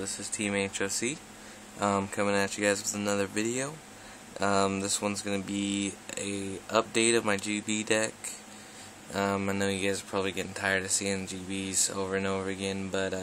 this is Team HOC, coming at you guys with another video. This one's going to be a update of my GB deck. I know you guys are probably getting tired of seeing GBs over and over again, but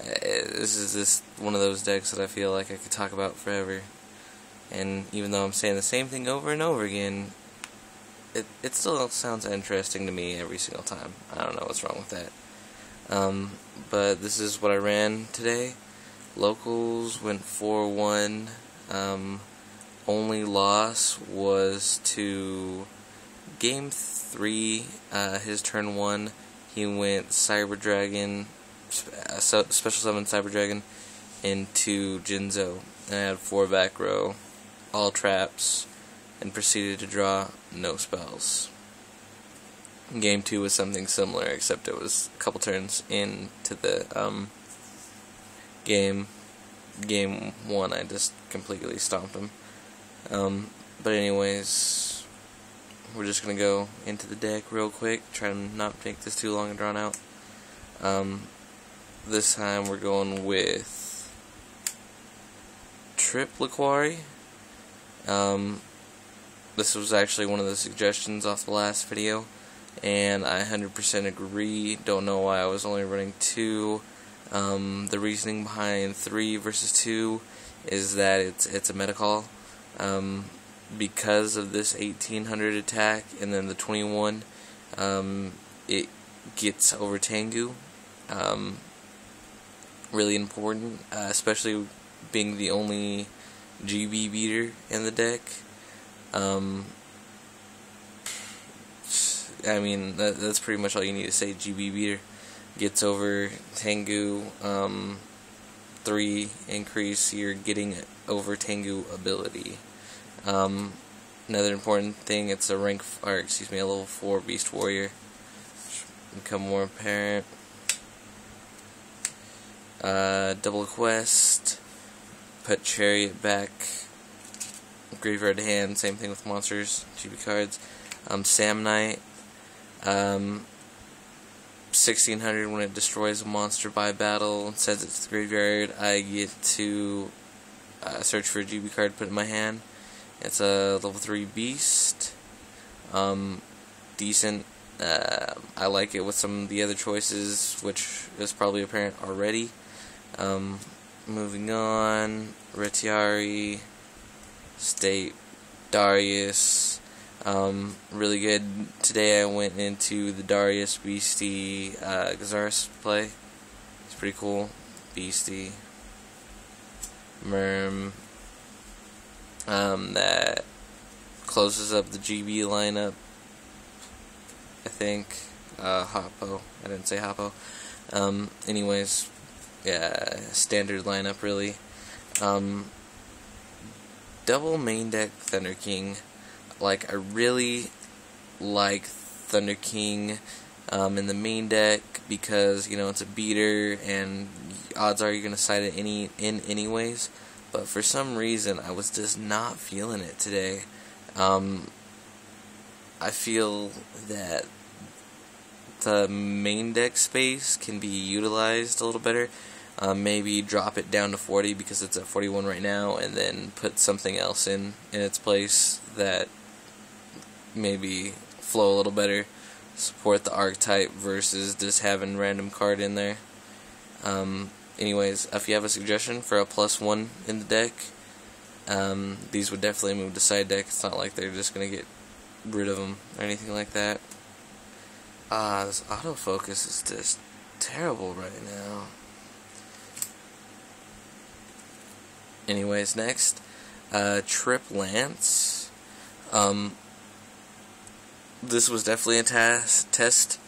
this is just one of those decks that I feel like I could talk about forever. And even though I'm saying the same thing over and over again, it still sounds interesting to me every single time. I don't know what's wrong with that. But this is what I ran today. Locals went 4-1. Only loss was to Game 3, his turn 1. He went Cyber Dragon, Special Summon Cyber Dragon into Jinzo. And I had 4 back row, all traps, and proceeded to draw no spells. Game 2 was something similar, except it was a couple turns into the Game 1 I just completely stomped him. But anyways, we're just gonna go into the deck real quick, try to not make this too long and drawn out. This time we're going with Triple Quarry. This was actually one of the suggestions off the last video, and I 100% agree. Don't know why I was only running 2. The reasoning behind 3 versus 2 is that it's a meta call. Because of this 1800 attack and then the 21, it gets over Tengu. Really important, especially being the only GB beater in the deck. I mean, that's pretty much all you need to say. GB beater gets over Tengu. 3 increase your getting over Tengu ability. Another important thing, it's a a level 4 Beast Warrior. Become more apparent. Double quest. Put Chariot back. Graveyard to hand. Same thing with monsters. GB cards. Sam Knight. 1600 when it destroys a monster by battle and sends it to the graveyard, I get to search for a GB card, put it in my hand. It's a level 3 beast. Decent. I like it with some of the other choices, which is probably apparent already. Moving on, Retiari, State, Darius. Really good. Today I went into the Darius Beastie Gazaris play. It's pretty cool. Beastie. Merm. That closes up the GB lineup, I think. Hoppo. I didn't say Hoppo. Anyways, yeah, standard lineup really. Double main deck Thunder King. Like, I really like Thunder King in the main deck because, you know, it's a beater and odds are you're going to side it anyways. But for some reason, I was just not feeling it today. I feel that the main deck space can be utilized a little better. Maybe drop it down to 40 because it's at 41 right now, and then put something else in its place that maybe flow a little better, support the archetype versus just having random card in there. Anyways, if you have a suggestion for a +1 in the deck, these would definitely move to side deck. It's not like they're just gonna get rid of them or anything like that. This autofocus is just terrible right now. Anyways, next, Trip Lance. This was definitely a test.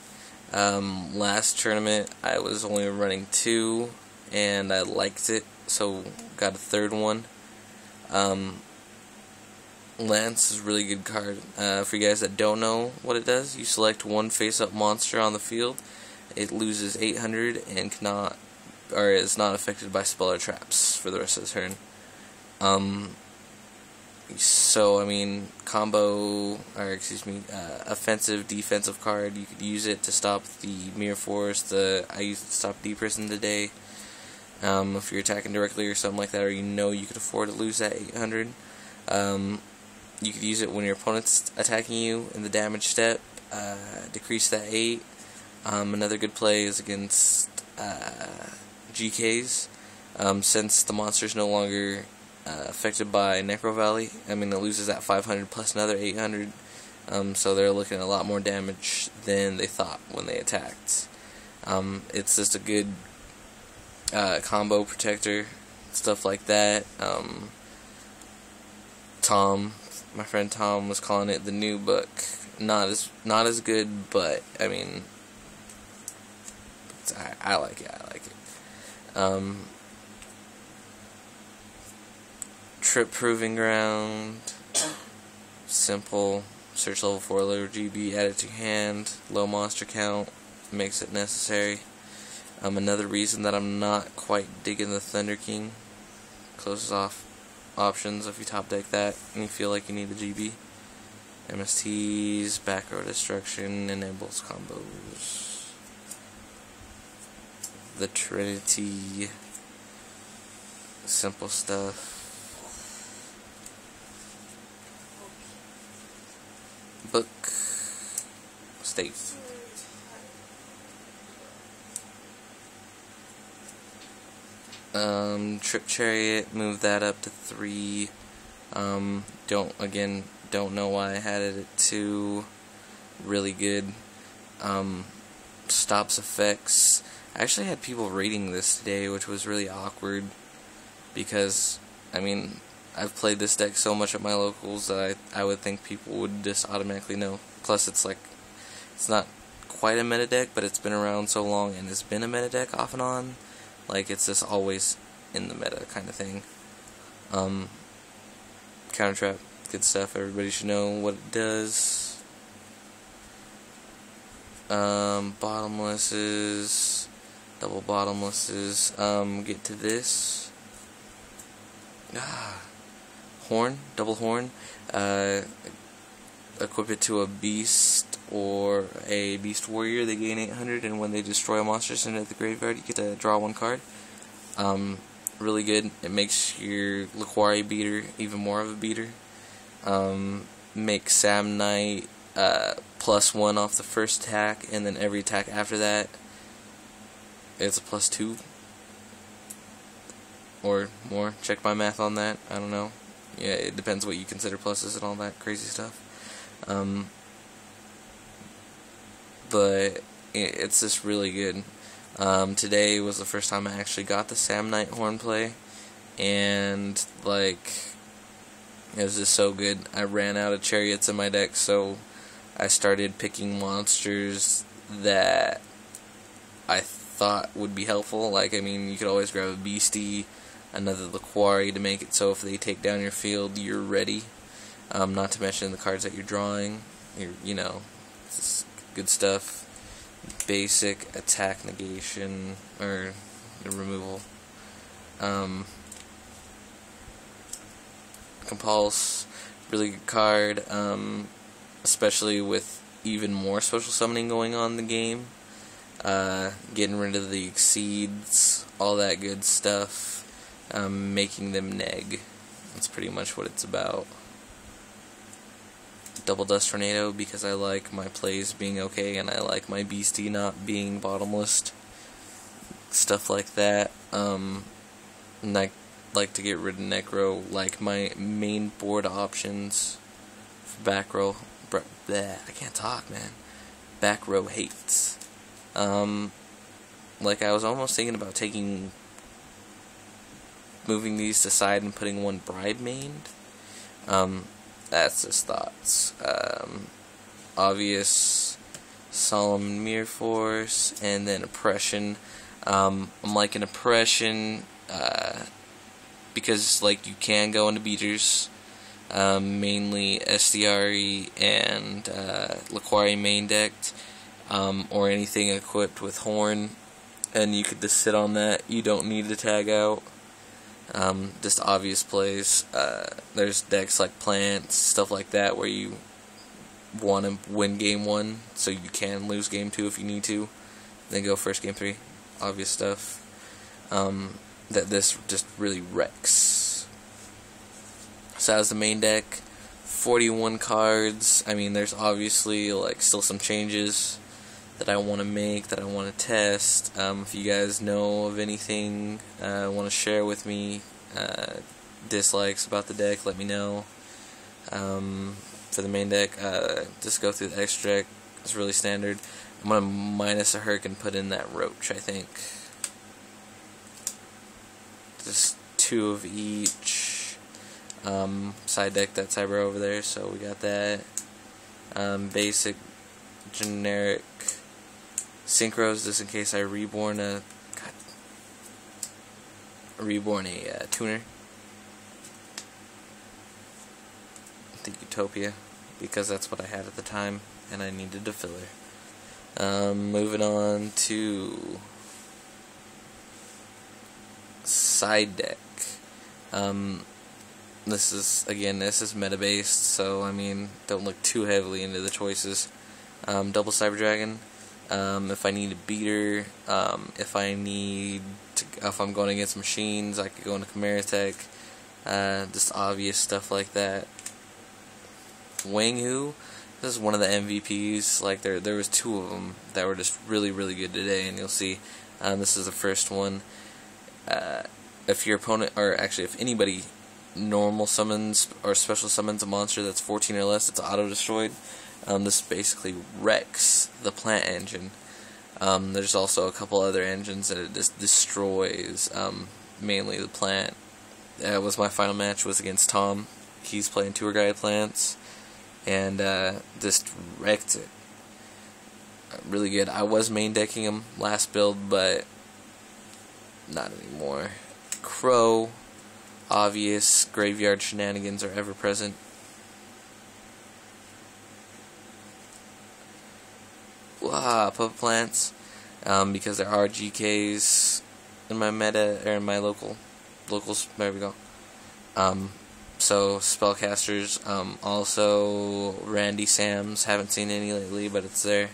Last tournament I was only running 2 and I liked it, so got a 3rd one. Lance is a really good card. For you guys that don't know what it does, you select one face-up monster on the field. It loses 800 and is not affected by spell or traps for the rest of the turn. So, I mean, offensive, defensive card, you could use it to stop the Mirror Force. I used it to stop D-Person today. if you're attacking directly or something like that, or you know you could afford to lose that 800. You could use it when your opponent's attacking you in the damage step, decrease that 8. Another good play is against GKs, since the monster's no longer affected by Necro Valley. I mean, it loses that 500 plus another 800, so they're looking at a lot more damage than they thought when they attacked. It's just a good combo protector, stuff like that. My friend Tom was calling it the new book. Not as good, but I mean, I like it. Trip Proving Ground, simple. Search level 4 low GB, add it to your hand. Low monster count makes it necessary. Another reason that I'm not quite digging the Thunder King, closes off options if you top deck that and you feel like you need the GB. MSTs, back row destruction, enables combos. The Trinity, simple stuff. Book, state. Trip Chariot, move that up to 3. Don't know why I had it at 2. Really good. Stops effects. I actually had people rating this today, which was really awkward, because, I mean, I've played this deck so much at my locals that I would think people would just automatically know. Plus, it's not quite a meta deck, but it's been around so long and it's been a meta deck off and on. Like, it's just always in the meta kind of thing. Counter Trap, good stuff. Everybody should know what it does. Bottomlesses, double bottomlesses. Get to this. Horn, double horn. Equip it to a beast or a beast warrior. They gain 800, and when they destroy a monster sent it to the graveyard, you get to draw 1 card. Really good. It makes your Laquari beater even more of a beater. Makes Sam Knight +1 off the first attack, and then every attack after that, it's a +2 or more. Check my math on that. I don't know. Yeah, it depends what you consider pluses and all that crazy stuff. But it's just really good. Today was the first time I actually got the Sam Knight horn play, and like, it was just so good. I ran out of chariots in my deck, so I started picking monsters that I thought would be helpful. Like, I mean, you could always grab a beastie, another Laquari to make it so if they take down your field, you're ready. Not to mention the cards that you're drawing. You know, it's good stuff. Basic attack negation or removal. Compulse, really good card. Especially with even more special summoning going on in the game. Getting rid of the exceeds, all that good stuff. Making them neg. That's pretty much what it's about. Double Dust Tornado, because I like my plays being okay and I like my beastie not being bottomless. Stuff like that. And I like to get rid of Necro, like my main board options for back row. Bleh, I can't talk, man. Back row hates. Like, I was almost thinking about moving these to side and putting one bribe mained. That's just thoughts. Obvious, Solemn Mirror Force, and then Oppression. I'm liking Oppression because, like, you can go into beaters, mainly SDRE and Laquari main decked, or anything equipped with Horn, and you could just sit on that. You don't need to tag out. Just obvious plays. There's decks like Plants, stuff like that, where you want to win game 1, so you can lose game 2 if you need to. Then go first game 3. Obvious stuff. that this just really wrecks. So as the main deck, 41 cards. I mean, there's obviously like still some changes that I want to make, that I want to test. If you guys know of anything want to share with me, dislikes about the deck, let me know. For the main deck, just go through the extra deck. It's really standard. I'm going to minus a Herc and put in that Roach, I think. Just 2 of each. Side deck that Cyber over there, so we got that. Basic, generic, synchros, just in case I reborn a tuner. The Utopia, because that's what I had at the time, and I needed a filler. Moving on to side deck. This is meta based, so I mean, don't look too heavily into the choices. Double Cyber Dragon. If I need a beater, if I'm going against machines, I could go into Chimera Tech. Just obvious stuff like that. Wang Hu, this is one of the MVPs. Like there was 2 of them that were just really good today, and you'll see. This is the first one. If your opponent, or actually if anybody normal summons or special summons a monster that's 14 or less, it's auto destroyed. This basically wrecks the plant engine. There's also a couple other engines that it just destroys. Mainly the plant. Was my final match was against Tom. He's playing tour guide plants, and just wrecked it. Really good. I was main decking him last build, but not anymore. Crow, obvious graveyard shenanigans are ever present. Puppet plants, because there are GKs in my meta, or in my locals. There we go. So spellcasters, also Randy Sams. Haven't seen any lately, but it's there.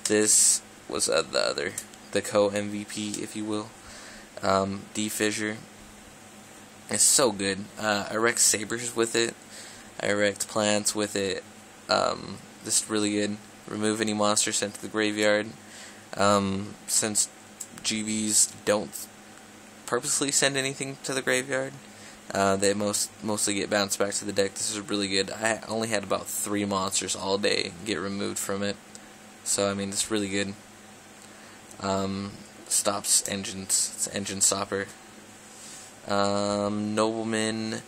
This was the co-MVP, if you will. D-Fissure. It's so good. I wrecked Sabers with it. I wrecked plants with it. Just really good. Remove any monster sent to the graveyard. Since GBs don't purposely send anything to the graveyard, they mostly get bounced back to the deck. This is really good. I only had about 3 monsters all day get removed from it. So, I mean, it's really good. Stops engines. It's an engine stopper. Nobleman.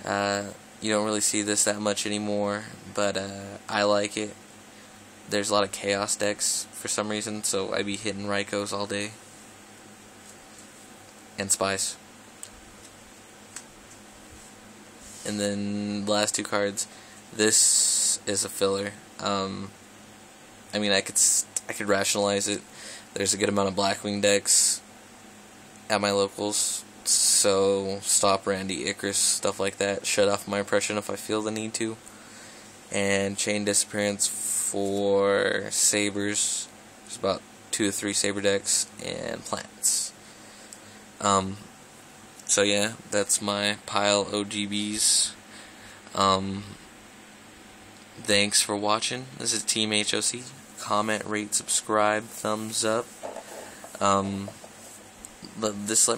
You don't really see this that much anymore, but I like it. There's a lot of chaos decks for some reason, so I'd be hitting Raikos all day. And Spies. And then the last 2 cards. This is a filler. I mean, I could rationalize it. There's a good amount of Blackwing decks at my locals, so stop Randy, Icarus, stuff like that. Shut off my impression if I feel the need to. And Chain Disappearance for Sabers. There's about 2 to 3 Saber decks and plants. So yeah, that's my pile OGBs. Thanks for watching. This is Team HOC. Comment, rate, subscribe, thumbs up. Let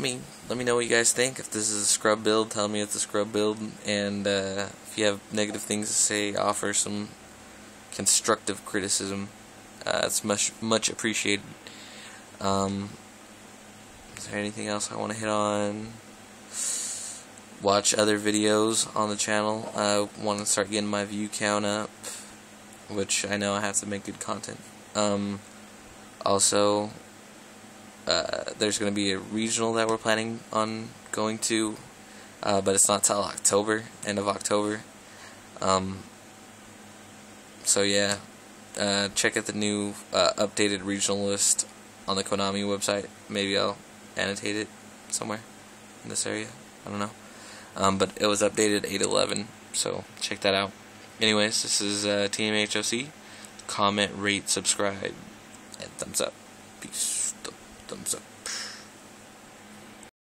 me know what you guys think. If this is a scrub build, tell me it's a scrub build. And if you have negative things to say, offer some constructive criticism. It's much appreciated. Is there anything else I want to hit on? Watch other videos on the channel. I want to start getting my view count up, which I know I have to make good content. Also, there's going to be a regional that we're planning on going to, but it's not till October, end of October. So yeah, check out the new updated regional list on the Konami website. Maybe I'll annotate it somewhere in this area. I don't know. But it was updated 8/11, so check that out. Anyways, this is Team HOC. Comment, rate, subscribe, and thumbs up. Peace. Thumbs up.